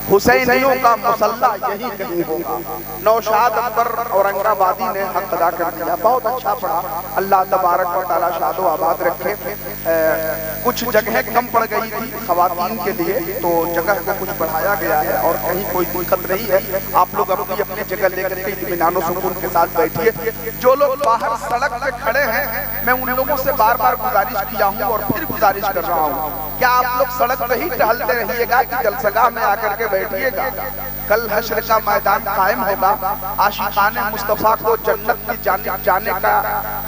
हुसैनियों का मुसल्ला यही कहीं होगा। नौशाद अकबर औरंगाबादी ने हक अदा कर दिया, बहुत अच्छा पढ़ा। अल्लाह तबारक व तआला शादो आबाद रखे। कुछ जगह कम पड़ गई थी खवातीन के लिए, तो जगह को कुछ बढ़ाया गया है और कहीं कोई दिक्कत नहीं है। आप लोग अपनी अपनी जगह लेकर के इत्मीनान सुकून के साथ बैठिए। जो लोग बाहर सड़क पे खड़े हैं, मैं उन लोगों से बार बार गुजारिश किया हूँ और फिर गुजारिश कर रहा हूँ, क्या आप लोग सड़क पे ही टहलते रहिएगा कि जलसगाह में आकर के बैठिएगा? कल हश्र का मैदान कायम होगा। आशिकाने मुस्तफा को जन्नत की जाने का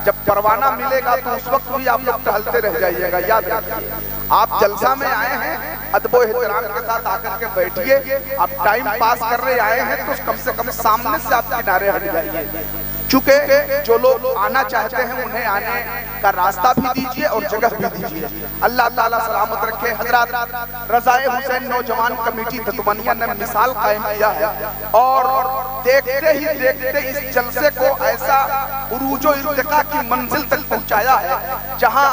जब परवाना मिलेगा तो उस वक्त भी आप लोग टहलते रह जाइएगा। याद रखिए, आप जलसा में आए हैं, अदबो एहतराम के साथ आकर के बैठिए। आप टाइम पास कर रहे आए हैं तो कम से कम सामने से आप किनारे हट जाइए। चूंकि जो लोग आना चाहते हैं उन्हें आने का रास्ता भी दीजिए और जगह भी दीजिए। अल्लाह ताला सलामत रखे। हजरत रज़ाए हुसैन नौजवान कमेटी दतवनिया ने मिसाल कायम किया है और देखते ही देखते इस जलसे को ऐसा उरूजो इर्तिका की मंजिल तक पहुंचाया है, जहां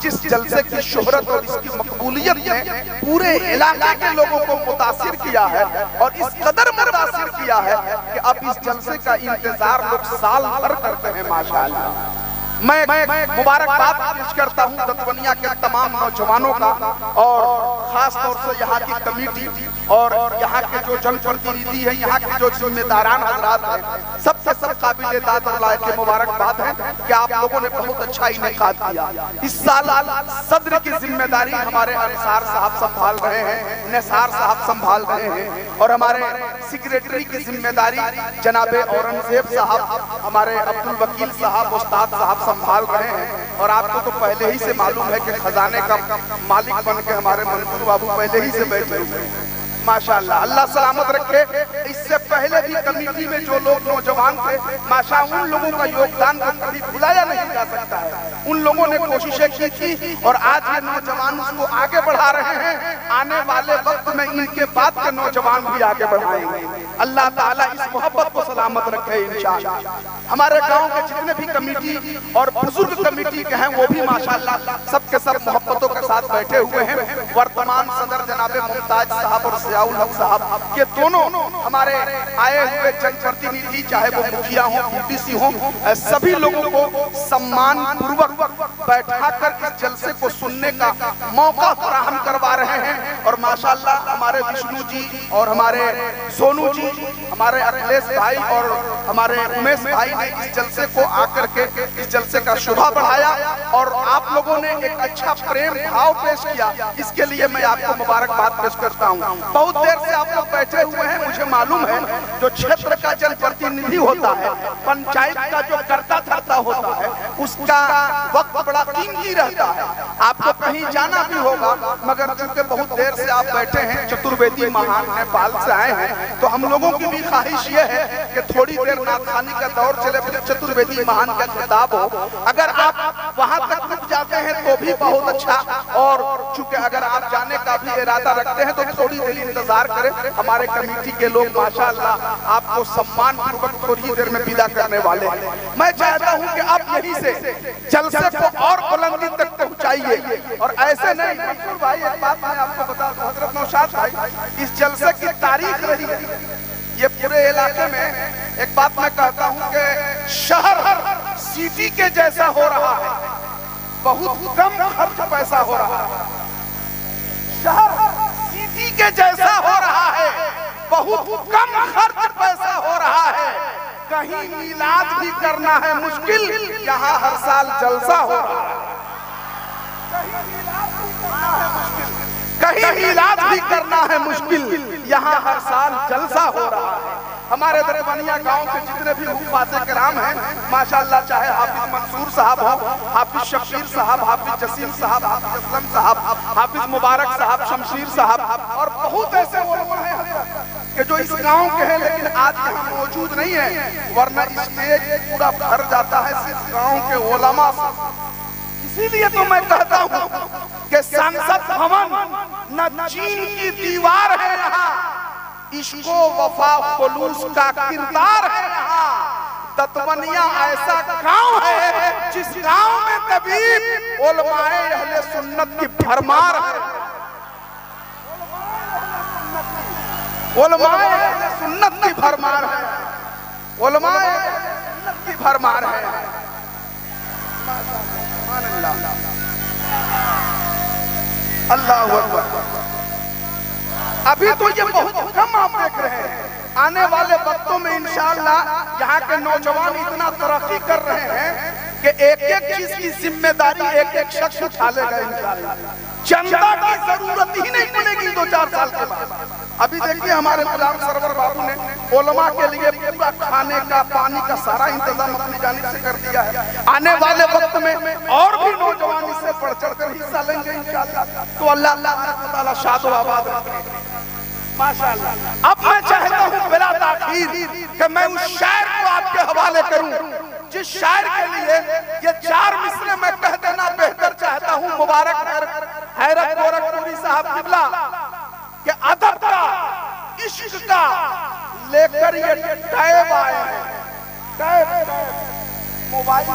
जिस जलसे की शोहरत और इसकी मकबूलियत ने पूरे इलाके के लोगों को मुतासिर किया है और इस कदर मुतासिर किया है कि अब इस जलसे का इंतजार लोग साल भर करते हैं। माशाअल्लाह, मैं मुबारकबाद पेश करता हूँ दतवनिया के तमाम नौजवानों का और खास तौर से यहाँ की कमेटी और यहाँ के जो जनप्रतिनिधि हैं, यहाँ के जो जिम्मेदारान हजरात हैं, सबसे सब काबिल दाद और लायक मुबारकबाद है कि आप लोगों ने बहुत अच्छा इनेकाद किया। इस साल सदर की जिम्मेदारी हमारे अंसार साहब संभाल रहे हैं, निसार साहब संभाल रहे हैं और हमारे सेक्रेटरी की जिम्मेदारी जनाबे औरंगजेब साहब, हमारे अब्दुल वकील साहब, उस्ताद साहब संभाल रहे हैं। और आपको तो पहले ही से मालूम है कि खजाने का मालिक बन के हमारे मंसूर बाबू पहले ही से बैठे हुए हैं। माशाअल्लाह, अल्लाह सलामत रखे। इससे पहले भी कमेटी में जो लोग नौजवान थे, माशाअल्लाह, उन लोगों का योगदान को कभी भुलाया नहीं जा सकता है। उन लोगों ने कोशिशें की थी और आज ये नौजवान उसको आगे बढ़ा रहे हैं। आने वाले वक्त में इनके बाद के नौजवान भी आगे बढ़ाएंगे। अल्लाह ताला इस मोहब्बत को सलामत रखे इंशाअल्लाह। हमारे गाँव के जितने भी कमेटी और बुजुर्ग कमेटी के हैं वो भी माशाअल्लाह सबके सब मोहब्बतों के साथ बैठे हुए हैं। वर्तमान सदर जनाबे मुमताज साहब और जियाउल हक साहब, ये दोनों हमारे आए हुए जनप्रतिनिधि, चाहे वो मुखिया हो, पीटीसी हो, सभी लोगों को सम्मान पूर्वक बैठा कर इस जलसे को सुनने का मौका फराहम करवा रहे हैं। और माशाअल्लाह हमारे विष्णु जी और हमारे सोनू जी, हमारे अखिलेश भाई और हमारे उमेश भाई ने इस जलसे को आकर के इस जलसे का शोभा बढ़ाया और आप लोगों ने एक अच्छा प्रेम भाव पेश किया। इसके लिए मैं आपको मुबारकबाद पेश करता हूँ। बहुत देर से आप लोग बैठे हुए हैं, मुझे मालूम है जो क्षेत्र का जनप्रतिनिधि होता है, पंचायत का जो कर्ता धर्ता होता है, उसका वक्त बड़ा कीमती रहता है। आपको कहीं जाना भी होगा, मगर चूंकि बहुत देर से आप बैठे हैं, चतुर्वेदी महान नेपाल से आए हैं, तो हम लोगों की भी ख्वाहिश ये है कि थोड़ी देर नाथखानी का दौर चले, फिर चतुर्वेदी महान का खिताब हो। अगर आप वहां तक रुक जाते हैं तो भी बहुत अच्छा, और चूंकि अगर आप जाने का भी इरादा रखते हैं तो थोड़ी देर इंतजार करें। हमारे कमेटी के लोग माशाअल्लाह आपको सम्मान पूर्वक थोड़ी देर में विदा करने वाले हैं। मैं चाहता हूं कि आप यहीं से जलसे को और बुलंदी तक पहुंचाइए। और ऐसे नहीं, मंसूर भाई एक बात मैं आपको बता दूं, हजरत नौशाद भाई, इस जलसे की तारीख रही है ये पूरे इलाके में। एक बात मैं कहता हूं कि शहर सिटी के जैसा हो रहा है, बहुत कम खर्च पैसा हो रहा है। शहर सिटी के जैसा हो रहा है, बहुत कम खर्च पैसा हो रहा है। कहीं मिलाद भी करना है मुश्किल, यहाँ हर साल जलसा हो रहा है। कहीं मिलाद भी करना है मुश्किल, यहाँ हर साल जलसा हो रहा है। हमारे दतवनिया गांव के जितने भी हुफ़ाज़े किराम हैं माशाअल्लाह, चाहे हाफिज मंसूर साहब हो, हाफिज शब्बीर साहब, हाफिज जसीम साहब, हाफिज असलम साहब, हाफिज मुबारक साहब, शमशीर साहब और बहुत ऐसे उलमा हैं कि जो इस गांव के हैं लेकिन आज यहाँ मौजूद नहीं है, वरना स्टेज पूरा भर जाता है सिर्फ गांव के उलमा से। इसीलिए तो मैं कहता हूँ कि संसद भवन न चीन की दीवार है, यहाँ इश्को वफा खुलूस का किरदार है। यहाँ दतवनिया ऐसा गांव है जिस गांव में तबीब उलमाए अहले सुन्नत की भरमार है। उलमाए अहले सुन्नत की भरमार है, उलमाए अहले सुन्नत की भरमार है। अल्लाह अकबर। अभी तो ये बहुत कम आप देख रहे हैं, आने वाले वक्तों में इंशाअल्लाह यहाँ के नौजवान इतना तरक्की कर रहे हैं कि एक एक चीज की जिम्मेदारी एक एक शख्स उठा लेगा इंशाअल्लाह। चंदा की जरूरत ही नहीं पड़ेगी 2-4 साल के बाद। अभी देखिए हमारे गुलाम सरवर बाबू ने उलमा के लिए पूरा खाने का पानी का सारा इंतजाम अपनी जानिब से कर दिया है। आने वाले वक्त में और भी नौजवान इससे बढ़ चढ़ कर हिस्सा लेंगे इंशाअल्लाह। तो अल्लाह ताला शाद व आबाद रखे माशाअल्लाह। अब मैं चाहता हूँ बिला ताखीर कि मैं उस शायर को आपके हवाले करूं जिस शायर के लिए ये 4 मिसरे मैं कह देना बेहतर चाहता हूँ। मुबारक हैरत गोरखपुरी साहब किबला के अदब का इश्क का लेकर ये टैब आए हैं। टैब मोबाइल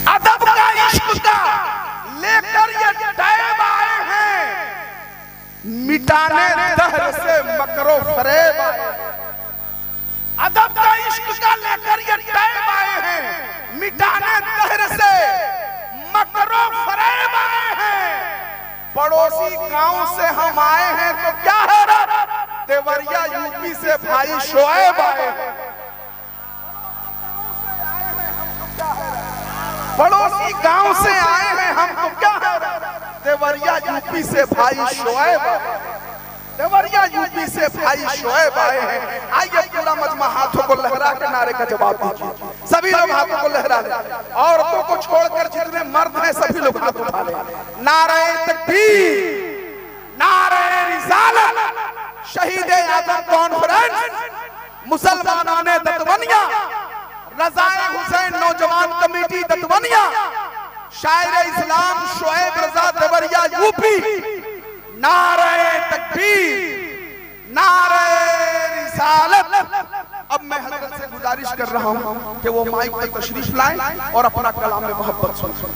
अदब का इश्क का लेकर ये टैब आए हैं, मिटाने दहर से मकरो फरेब आए हैं। अदब का इश्क का लेकर ये टैब आए हैं, मिटाने दहर से मकरो फरेब आए हैं। पड़ोसी गांव से हम आए हैं तो क्या है रे, देवरिया यूपी से भाई शोएब आए हैं। पड़ोसी गांव से आए हैं हम तो क्या है, देवरिया यूपी से भाई शोएब, देवरिया यूपी से भाई शोएब आए हैं। आइए पूरा मजमा हाथों को लहरा के नारे का जवाब दीजिए। सभी लोग हाथों को लहरा लें, औरतों को छोड़कर जितने मर्द हैं सभी लोग हाथ उठा लें। नारे तकबीर, नारे रिसालत, शहीद आजम कॉन्फ्रेंस, मुसलमानों ने दतवनिया, रज़ाए हुसैन नौजवान कमेटी दतवनिया, शायर इस्लाम शोएब रजा देवरिया यूपी। नारे तकबीर, नारे रिसालत। अब मैं हजरत से गुजारिश कर रहा हूं कि वो माइक पर तशरीफ लाएं और अपना कलाम में मोहब्बत सुनाएं।